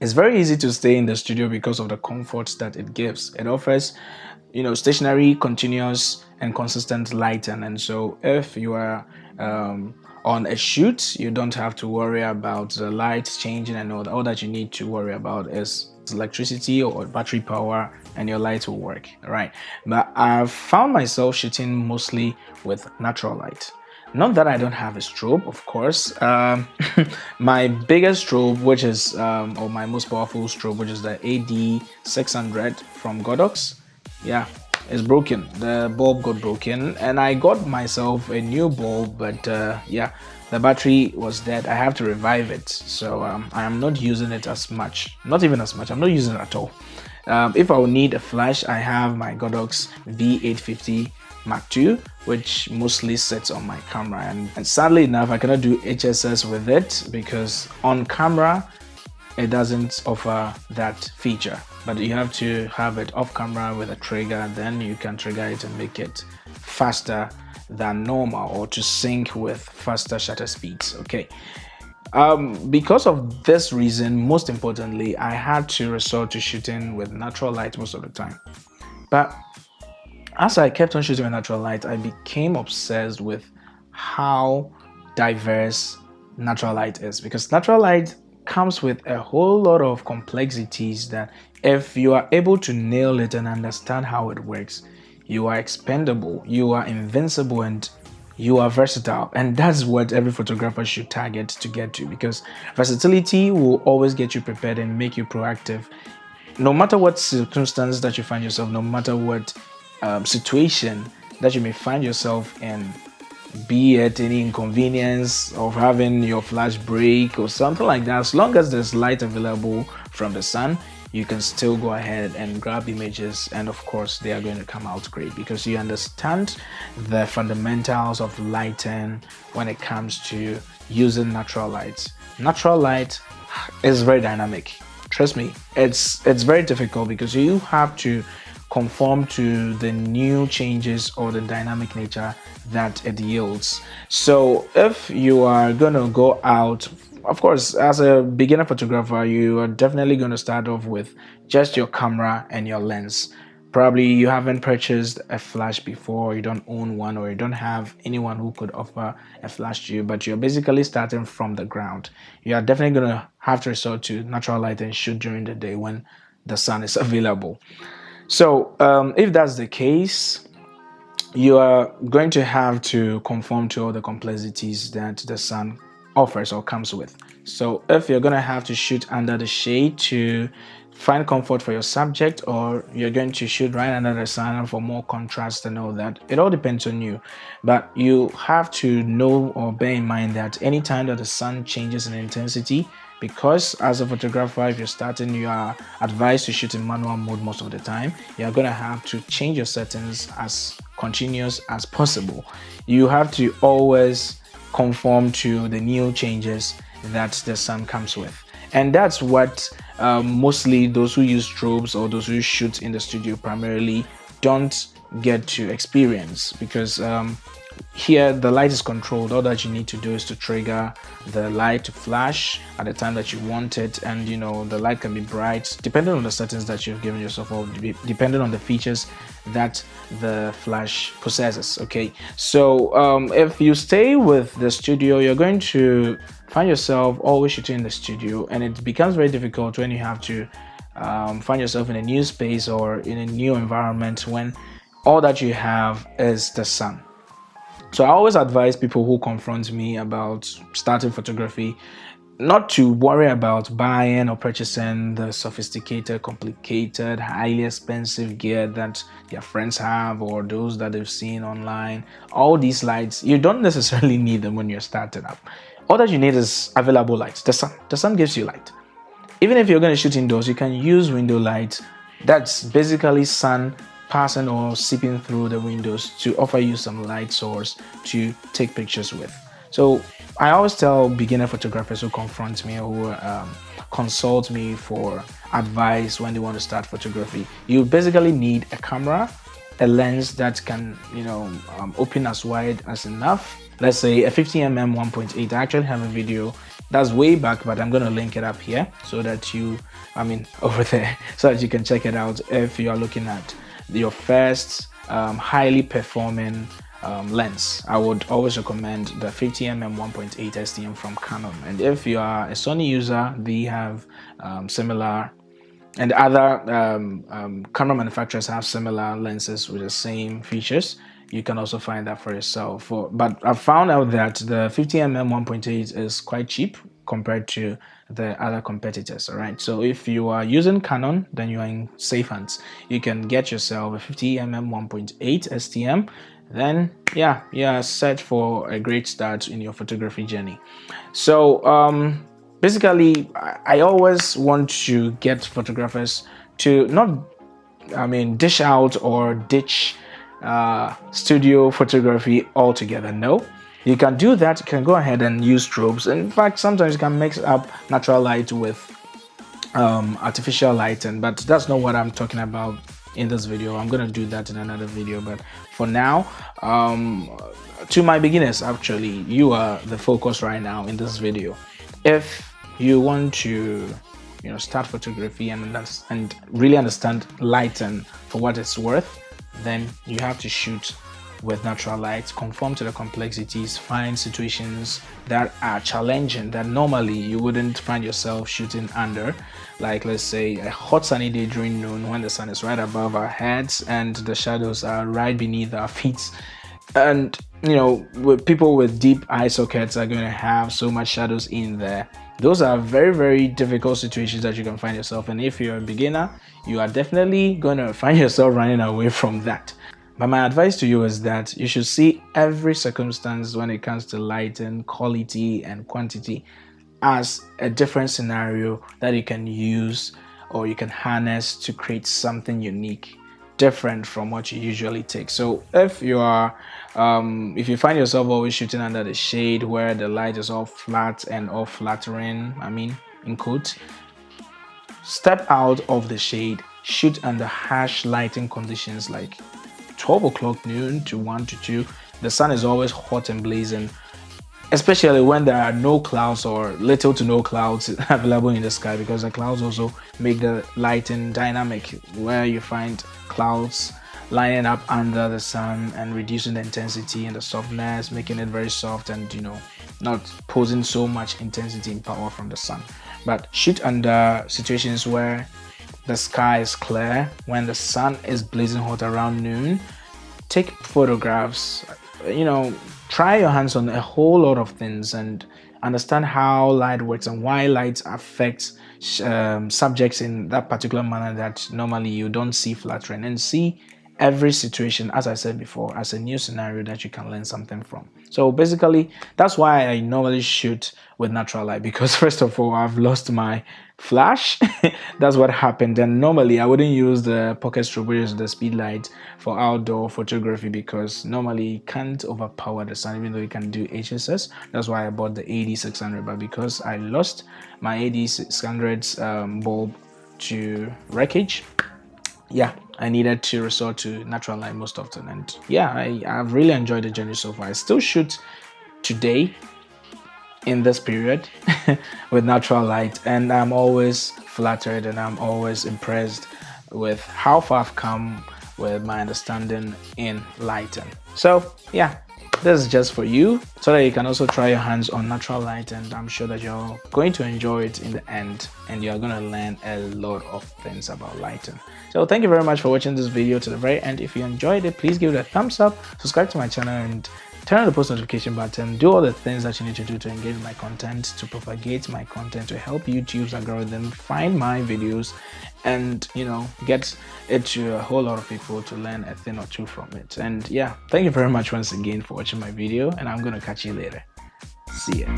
It's very easy to stay in the studio because of the comforts that it gives. It offers, stationary, continuous, and consistent lighting. And so, if you are on a shoot, you don't have to worry about the lights changing and all that. All that you need to worry about is electricity or battery power, and your light will work. All right. But I've found myself shooting mostly with natural light. Not that I don't have a strobe, of course. My biggest strobe, which is, or my most powerful strobe, which is the AD600 from Godox, yeah, it's broken. The bulb got broken, and I got myself a new bulb, but yeah, the battery was dead. I have to revive it, so I am not using it as much. Not even as much. I'm not using it at all. If I will need a flash, I have my Godox V850 Mark II, which mostly sits on my camera, and sadly enough, I cannot do HSS with it because on camera it doesn't offer that feature. But you have to have it off camera with a trigger, then you can trigger it and make it faster than normal, or to sync with faster shutter speeds. Okay. Because of this reason, most importantly, I had to resort to shooting with natural light most of the time. But as I kept on shooting with natural light, I became obsessed with how diverse natural light is, because natural light comes with a whole lot of complexities that if you are able to nail it and understand how it works, you are expendable, you are invincible, and you are versatile. And that's what every photographer should target to get to, because versatility will always get you prepared and make you proactive. No matter what circumstance that you find yourself, no matter what situation that you may find yourself in, be it any inconvenience of having your flash break or something like that, as long as there's light available from the sun, you can still go ahead and grab images, and of course they are going to come out great because you understand the fundamentals of lighting when it comes to using natural light. Natural light is very dynamic. Trust me, it's very difficult because you have to conform to the new changes or the dynamic nature that it yields. So if you are gonna go out, of course, as a beginner photographer, you are definitely going to start off with just your camera and your lens. Probably you haven't purchased a flash before, you don't own one, or you don't have anyone who could offer a flash to you, but you're basically starting from the ground. You are definitely going to have to resort to natural light and shoot during the day when the sun is available. So if that's the case, you are going to have to conform to all the complexities that the sun offers or comes with. So if you're going to have to shoot under the shade to find comfort for your subject, or you're going to shoot right under the sun for more contrast and all that, it all depends on you. But you have to know or bear in mind that anytime that the sun changes in intensity, because as a photographer, if you're starting, you are advised to shoot in manual mode most of the time, you're going to have to change your settings as continuous as possible. You have to always conform to the new changes that the sun comes with, and that's what mostly those who use strobes or those who shoot in the studio primarily don't get to experience, because here the light is controlled. All that you need to do is to trigger the light to flash at the time that you want it, and the light can be bright depending on the settings that you've given yourself, or depending on the features that the flash possesses. Okay, so if you stay with the studio, you're going to find yourself always shooting in the studio, and it becomes very difficult when you have to find yourself in a new space or in a new environment when all that you have is the sun. So I always advise people who confront me about starting photography not to worry about buying or purchasing the sophisticated, complicated, highly expensive gear that their friends have or those that they've seen online. All these lights, you don't necessarily need them when you're starting up. All that you need is available light. The sun. The sun gives you light. Even if you're going to shoot indoors, you can use window light. That's basically sun passing or seeping through the windows to offer you some light source to take pictures with. So I always tell beginner photographers who confront me or who consult me for advice when they want to start photography, you basically need a camera, a lens that can open as wide as enough. Let's say a 50mm 1.8. I actually have a video That's way back, but I'm going to link it up here so that over there, so that you can check it out if you are looking at your first highly performing lens. I would always recommend the 50mm 1.8 STM from Canon, and if you are a Sony user, they have similar, and other camera manufacturers have similar lenses with the same features. You can also find that for yourself. But I found out that the 50mm 1.8 is quite cheap compared to the other competitors. All right, so if you are using Canon, then you are in safe hands. You can get yourself a 50mm 1.8 STM. Then yeah, you are set for a great start in your photography journey. So basically, I always want to get photographers to not, dish out or ditch studio photography altogether. No, you can do that. You can go ahead and use strobes. In fact, sometimes you can mix up natural light with artificial lighting, but that's not what I'm talking about in this video. I'm gonna do that in another video, but for now, to my beginners, actually, you are the focus right now in this video. If you want to start photography and really understand lighting for what it's worth, then you have to shoot with natural light, conform to the complexities, find situations that are challenging that normally you wouldn't find yourself shooting under, like let's say a hot sunny day during noon when the sun is right above our heads and the shadows are right beneath our feet. And with people with deep eye sockets are going to have so much shadows in there. Those are very, very difficult situations that you can find yourself in. If you're a beginner, you are definitely going to find yourself running away from that. But my advice to you is that you should see every circumstance when it comes to lighting, quality and quantity as a different scenario that you can use or you can harness to create something unique, different from what you usually take. So if you are if you find yourself always shooting under the shade where the light is all flat and all flattering, in quotes, step out of the shade, shoot under harsh lighting conditions like 12 o'clock noon to 1 to 2. The sun is always hot and blazing, especially when there are no clouds or little to no clouds available in the sky, because the clouds also make the lighting dynamic, where you find clouds lining up under the sun and reducing the intensity and the softness, making it very soft and not posing so much intensity and power from the sun. But shoot under situations where the sky is clear, when the sun is blazing hot around noon. Take photographs, try your hands on a whole lot of things and understand how light works and why light affects subjects in that particular manner that normally you don't see flattering, and see every situation, as I said before, as a new scenario that you can learn something from. So basically, that's why I normally shoot with natural light, because first of all, I've lost my flash. That's what happened. And normally I wouldn't use the pocket strobe, which is the speed light, for outdoor photography, because normally it can't overpower the sun, even though you can do HSS. That's why I bought the AD600, but because I lost my AD600's bulb to wreckage, yeah, I needed to resort to natural light most often. And yeah, I've really enjoyed the journey so far. I still shoot today in this period with natural light, and I'm always flattered and I'm always impressed with how far I've come with my understanding in lighting. So yeah, this is just for you so that you can also try your hands on natural light, and I'm sure that you're going to enjoy it in the end and you're going to learn a lot of things about lighting. So thank you very much for watching this video to the very end. If you enjoyed it, please give it a thumbs up, subscribe to my channel, and turn on the post notification button. Do all the things that you need to do to engage my content, to propagate my content, to help YouTube's algorithm find my videos and get it to a whole lot of people to learn a thing or two from it. And yeah, thank you very much once again for watching my video, and I'm gonna catch you later. See ya.